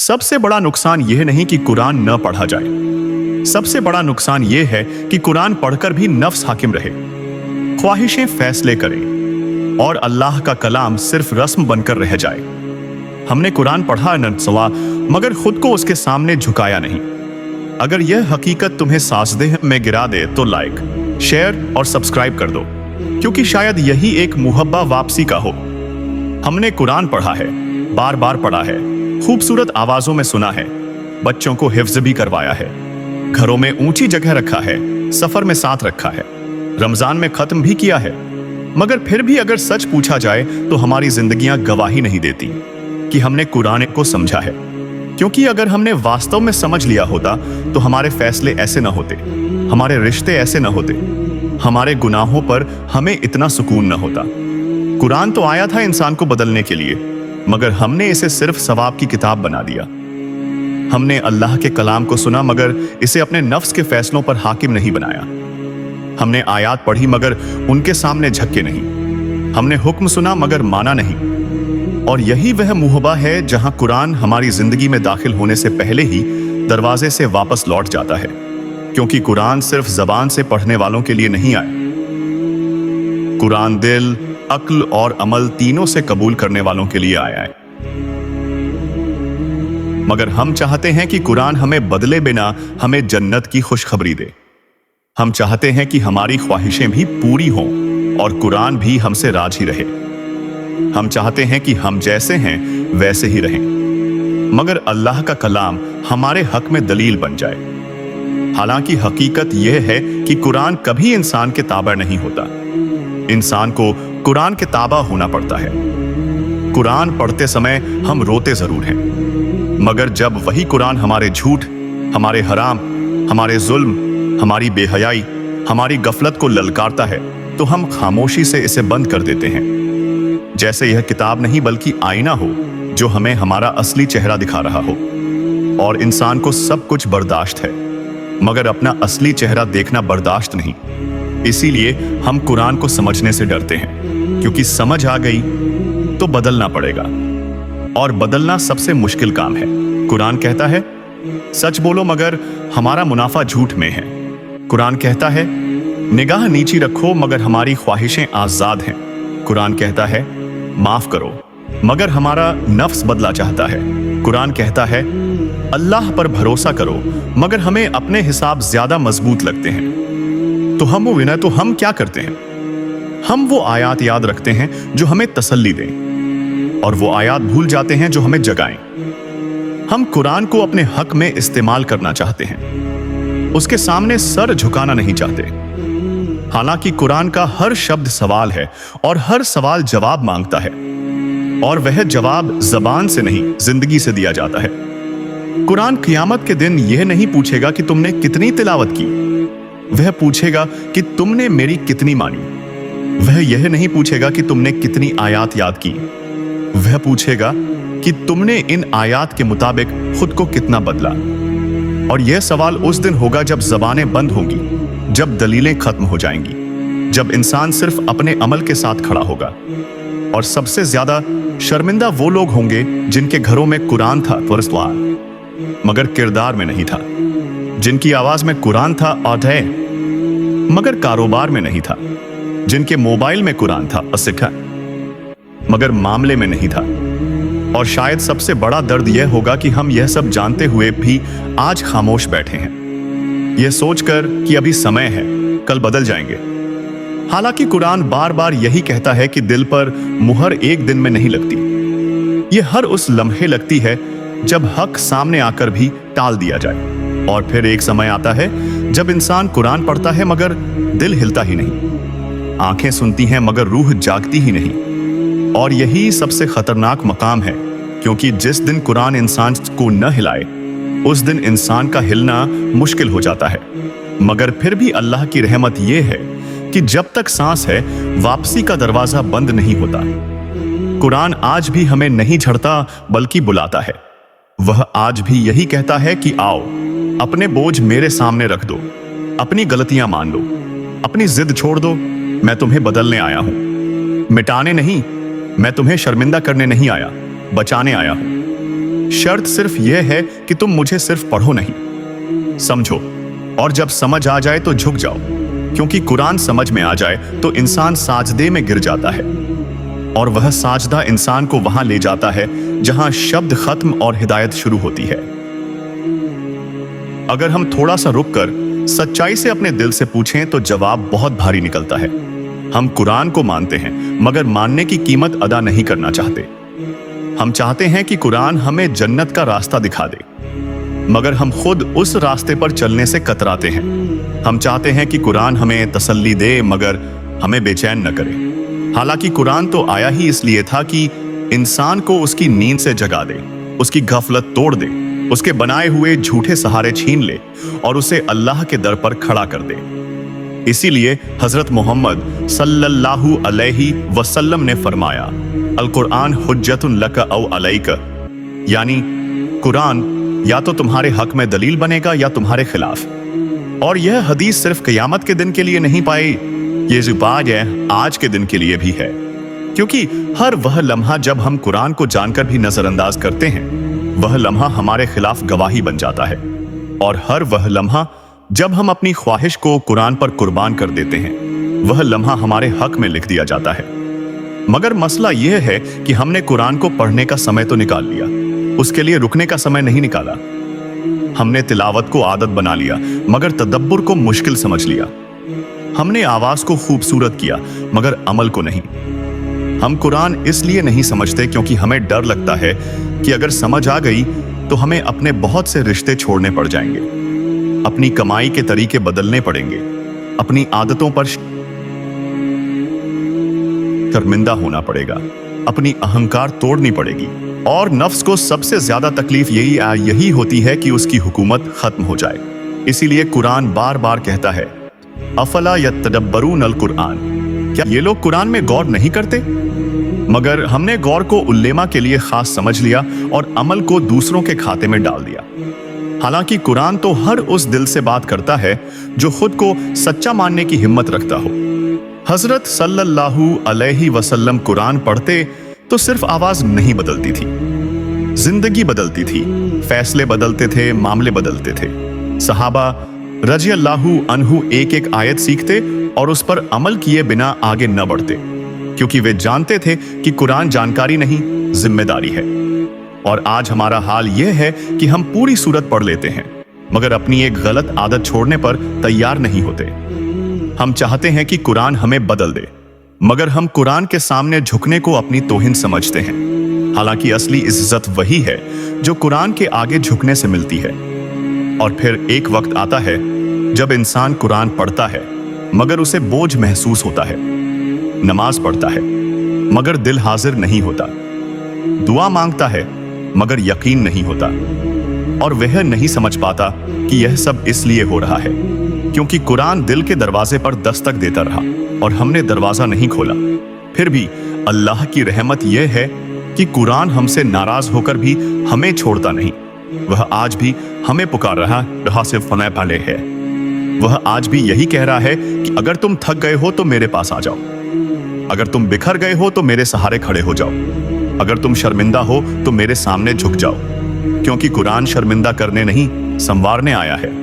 सबसे बड़ा नुकसान यह नहीं कि कुरान न पढ़ा जाए, सबसे बड़ा नुकसान यह है कि कुरान पढ़कर भी नफ्स हाकिम रहे, ख्वाहिशें फैसले करें और अल्लाह का कलाम सिर्फ रस्म बनकर रह जाए। हमने कुरान पढ़ा न सवा, मगर खुद को उसके सामने झुकाया नहीं। अगर यह हकीकत तुम्हें साजदेह में गिरा दे तो लाइक, शेयर और सब्सक्राइब कर दो, क्योंकि शायद यही एक मुहब्बा वापसी का हो। हमने कुरान पढ़ा है, बार बार पढ़ा है, खूबसूरत आवाजों में सुना है, बच्चों को हिफ्ज भी करवाया है, घरों में ऊंची जगह रखा है, सफर में साथ रखा है, रमजान में खत्म भी किया है। मगर फिर भी अगर सच पूछा जाए तो हमारी जिंदगियां गवाही नहीं देती कि हमने कुरान को समझा है, क्योंकि अगर हमने वास्तव में समझ लिया होता तो हमारे फैसले ऐसे न होते, हमारे रिश्ते ऐसे न होते, हमारे गुनाहों पर हमें इतना सुकून न होता। कुरान तो आया था इंसान को बदलने के लिए, मगर हमने इसे सिर्फ सवाब की किताब बना दिया। हमने अल्लाह के कलाम को सुना मगर इसे अपने नफ्स के फैसलों पर हाकिम नहीं बनाया। हमने आयात पढ़ी मगर उनके सामने झक्के नहीं। हमने हुक्म सुना मगर माना नहीं। और यही वह मुहब्बा है जहां कुरान हमारी जिंदगी में दाखिल होने से पहले ही दरवाजे से वापस लौट जाता है, क्योंकि कुरान सिर्फ जबान से पढ़ने वालों के लिए नहीं आया। कुरान दिल, अक्ल और अमल तीनों से कबूल करने वालों के लिए आया है। मगर हम चाहते हैं कि कुरान हमें बदले बिना हमें जन्नत की खुशखबरी दे। हम चाहते हैं कि हमारी ख्वाहिशें भी पूरी हों और कुरान भी हमसे राजी रहे। हम चाहते हैं कि हम जैसे हैं वैसे ही रहें, मगर अल्लाह का कलाम हमारे हक में दलील बन जाए। हालांकि हकीकत यह है कि कुरान कभी इंसान के ताबा नहीं होता, इंसान को कुरान के ताबा होना पड़ता है। कुरान पढ़ते समय हम रोते जरूर हैं, मगर जब वही कुरान हमारे झूठ, हमारे हराम, हमारे जुल्म, हमारी बेहयाई, हमारी गफलत को ललकारता है तो हम खामोशी से इसे बंद कर देते हैं, जैसे यह किताब नहीं बल्कि आईना हो जो हमें हमारा असली चेहरा दिखा रहा हो। और इंसान को सब कुछ बर्दाश्त है, मगर अपना असली चेहरा देखना बर्दाश्त नहीं। इसीलिए हम कुरान को समझने से डरते हैं, क्योंकि समझ आ गई तो बदलना पड़ेगा, और बदलना सबसे मुश्किल काम है। कुरान कहता है सच बोलो मगर हमारा मुनाफा झूठ में है। कुरान कहता है निगाह नीची रखो मगर हमारी ख्वाहिशें आजाद हैं। कुरान कहता है माफ करो मगर हमारा नफ्स बदला चाहता है। कुरान कहता है अल्लाह पर भरोसा करो मगर हमें अपने हिसाब ज्यादा मजबूत लगते हैं। तो हम वो विनय तो हम क्या करते हैं? हम वो आयात याद रखते हैं जो हमें तसल्ली दें, और वो आयात भूल जाते हैं जो हमें जगाएं। हम कुरान को अपने हक में इस्तेमाल करना चाहते हैं, उसके सामने सर झुकाना नहीं चाहते। हालांकि कुरान का हर शब्द सवाल है और हर सवाल जवाब मांगता है, और वह जवाब जबान से नहीं जिंदगी से दिया जाता है। कुरान क़यामत के दिन यह नहीं पूछेगा कि तुमने कितनी तिलावत की, वह पूछेगा कि तुमने मेरी कितनी मानी। वह यह नहीं पूछेगा कि तुमने कितनी आयात याद की, वह पूछेगा कि तुमने इन आयात के मुताबिक खुद को कितना बदला। और यह सवाल उस दिन होगा जब जबानें बंद होंगी, जब दलीलें खत्म हो जाएंगी, जब इंसान सिर्फ अपने अमल के साथ खड़ा होगा। और सबसे ज्यादा शर्मिंदा वो लोग होंगे जिनके घरों में कुरान था मगर किरदार में नहीं था, जिनकी आवाज में कुरान था अधय मगर कारोबार में नहीं था, जिनके मोबाइल में कुरान था असिखा मगर मामले में नहीं था। और शायद सबसे बड़ा दर्द यह होगा कि हम यह सब जानते हुए भी आज खामोश बैठे हैं, यह सोचकर कि अभी समय है, कल बदल जाएंगे। हालांकि कुरान बार बार यही कहता है कि दिल पर मुहर एक दिन में नहीं लगती, यह हर उस लम्हे लगती है जब हक सामने आकर भी टाल दिया जाए। और फिर एक समय आता है जब इंसान कुरान पढ़ता है मगर दिल हिलता ही नहीं, आंखें सुनती हैं मगर रूह जागती ही नहीं। और यही सबसे खतरनाक मकाम है, क्योंकि जिस दिन कुरान इंसान को न हिलाए उस दिन इंसान का हिलना मुश्किल हो जाता है। मगर फिर भी अल्लाह की रहमत यह है कि जब तक सांस है वापसी का दरवाजा बंद नहीं होता। कुरान आज भी हमें नहीं झड़ता बल्कि बुलाता है। वह आज भी यही कहता है कि आओ, अपने बोझ मेरे सामने रख दो, अपनी गलतियां मान लो, अपनी जिद छोड़ दो, मैं तुम्हें बदलने आया हूं, मिटाने नहीं। मैं तुम्हें शर्मिंदा करने नहीं आया, बचाने आया हूं। शर्त सिर्फ यह है कि तुम मुझे सिर्फ पढ़ो नहीं, समझो, और जब समझ आ जाए तो झुक जाओ, क्योंकि कुरान समझ में आ जाए तो इंसान साजदे में गिर जाता है, और वह साजदा इंसान को वहां ले जाता है जहां शब्द खत्म और हिदायत शुरू होती है। अगर हम थोड़ा सा रुककर सच्चाई से अपने दिल से पूछें तो जवाब बहुत भारी निकलता है। हम कुरान को मानते हैं, मगर मानने की कीमत अदा नहीं करना चाहते। हम चाहते हैं कि कुरान हमें जन्नत का रास्ता दिखा दे, मगर हम खुद उस रास्ते पर चलने से कतराते हैं। हम चाहते हैं कि कुरान हमें तसल्ली दे, मगर हमें बेचैन न करे। हालांकि कुरान तो आया ही इसलिए था कि इंसान को उसकी नींद से जगा दे, उसकी गफलत तोड़ दे, उसके बनाए हुए झूठे सहारे छीन ले और उसे अल्लाह के दर पर खड़ा कर दे। इसीलिए हजरत मोहम्मद सल्लल्लाहु अलैहि वसल्लम ने फरमाया, अल कुरान हुज्जतुन लका औ अलैका, यानी कुरान या तो तुम्हारे हक में दलील बनेगा या तुम्हारे खिलाफ। और यह हदीस सिर्फ क़यामत के दिन के लिए नहीं पाई, ये जो बात है आज के दिन के लिए भी है, क्योंकि हर वह लम्हा जब हम कुरान को जानकर भी नजरअंदाज करते हैं, वह लम्हा हमारे खिलाफ गवाही बन जाता है। और हर वह लम्हा जब हम अपनी ख्वाहिश को कुरान पर कुर्बान कर देते हैं, वह लम्हा हमारे हक में लिख दिया जाता है। मगर मसला यह है कि हमने कुरान को पढ़ने का समय तो निकाल लिया, उसके लिए रुकने का समय नहीं निकाला। हमने तिलावत को आदत बना लिया, मगर तदब्बुर को मुश्किल समझ लिया। हमने आवाज को खूबसूरत किया, मगर अमल को नहीं। हम कुरान इसलिए नहीं समझते क्योंकि हमें डर लगता है कि अगर समझ आ गई तो हमें अपने बहुत से रिश्ते छोड़ने पड़ जाएंगे, अपनी कमाई के तरीके बदलने पड़ेंगे, अपनी आदतों पर शर्मिंदा होना पड़ेगा, अपनी अहंकार तोड़नी पड़ेगी। और नफ्स को सबसे ज्यादा तकलीफ यही होती है कि उसकी हुकूमत खत्म हो जाए। इसीलिए कुरान बार बार कहता है, अफला यतदब्बरून अल कुरान, क्या ये लोग कुरान में गौर नहीं करते? मगर हमने गौर को उल्लेमा के लिए खास समझ लिया और अमल को दूसरों के खाते में डाल दिया। हालांकि कुरान तो हर उस दिल से बात करता है जो खुद को सच्चा मानने की हिम्मत रखता हो। हजरत सल्लल्लाहु अलैहि वसल्लम कुरान पढ़ते तो सिर्फ आवाज नहीं बदलती थी, जिंदगी बदलती थी, फैसले बदलते थे, मामले बदलते थे। सहाबा रजी अल्लाहु अन्हु एक एक आयत सीखते और उस पर अमल किए बिना आगे न बढ़ते, क्योंकि वे जानते थे कि कुरान जानकारी नहीं, जिम्मेदारी है। और आज हमारा हाल यह है कि हम पूरी सूरत पढ़ लेते हैं, मगर अपनी एक गलत आदत छोड़ने पर तैयार नहीं होते। हम चाहते हैं कि कुरान हमें बदल दे, मगर हम कुरान के सामने झुकने को अपनी तौहीन समझते हैं। हालांकि असली इज्जत वही है जो कुरान के आगे झुकने से मिलती है। और फिर एक वक्त आता है जब इंसान कुरान पढ़ता है मगर उसे बोझ महसूस होता है, नमाज पढ़ता है मगर दिल हाजिर नहीं होता, दुआ मांगता है मगर यकीन नहीं होता, और वह नहीं समझ पाता कि यह सब इसलिए हो रहा है क्योंकि कुरान दिल के दरवाजे पर दस्तक देता रहा और हमने दरवाजा नहीं खोला। फिर भी अल्लाह की रहमत यह है कि कुरान हमसे नाराज होकर भी हमें छोड़ता नहीं। वह आज भी हमें पुकार रहा से फने पाले है। वह आज भी यही कह रहा है कि अगर तुम थक गए हो तो मेरे पास आ जाओ, अगर तुम बिखर गए हो तो मेरे सहारे खड़े हो जाओ, अगर तुम शर्मिंदा हो तो मेरे सामने झुक जाओ, क्योंकि कुरान शर्मिंदा करने नहीं संवारने आया है।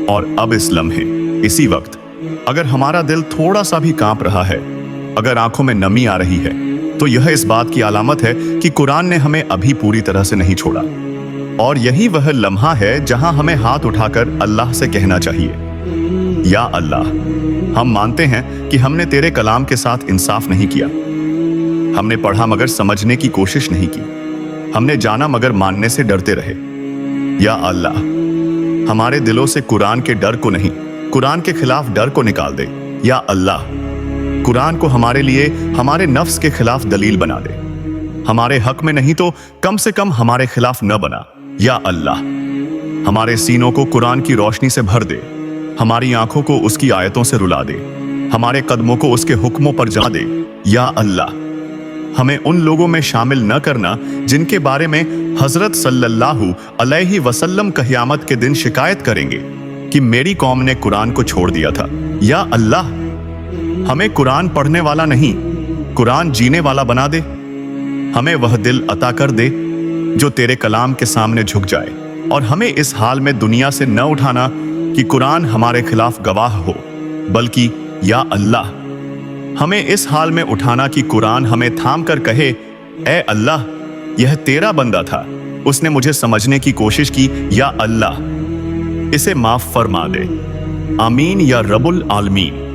और अब इस लम्हे, इसी वक्त अगर हमारा दिल थोड़ा सा भी कांप रहा है, अगर आंखों में नमी आ रही है, तो यह इस बात की अलामत है कि कुरान ने हमें अभी पूरी तरह से नहीं छोड़ा। और यही वह लम्हा है जहां हमें हाथ उठाकर अल्लाह से कहना चाहिए, या अल्लाह, हम मानते हैं कि हमने तेरे कलाम के साथ इंसाफ नहीं किया। हमने पढ़ा मगर समझने की कोशिश नहीं की, हमने जाना मगर मानने से डरते रहे। या अल्लाह, हमारे दिलों से कुरान के डर को नहीं, कुरान के खिलाफ डर को निकाल दे। या अल्लाह, कुरान को हमारे लिए हमारे नफ्स के खिलाफ दलील बना दे, हमारे हक में नहीं तो कम से कम हमारे खिलाफ न बना। या अल्लाह, हमारे सीनों को कुरान की रोशनी से भर दे, हमारी आंखों को उसकी आयतों से रुला दे, हमारे कदमों को उसके हुक्मों पर जमा दे। या अल्लाह, हमें उन लोगों में शामिल न करना जिनके बारे में हजरत सल्लल्लाहु अलैहि वसल्लम क़यामत के दिन शिकायत करेंगे कि मेरी कौम ने कुरान को छोड़ दिया था। या अल्लाह, हमें कुरान पढ़ने वाला नहीं, कुरान जीने वाला बना दे। हमें वह दिल अता कर दे जो तेरे कलाम के सामने झुक जाए, और हमें इस हाल में दुनिया से न उठाना कि कुरान हमारे खिलाफ गवाह हो, बल्कि या अल्लाह हमें इस हाल में उठाना कि कुरान हमें थाम कर कहे, ए अल्लाह, यह तेरा बंदा था, उसने मुझे समझने की कोशिश की, या अल्लाह इसे माफ फरमा दे। आमीन या रब्बुल आलमीन।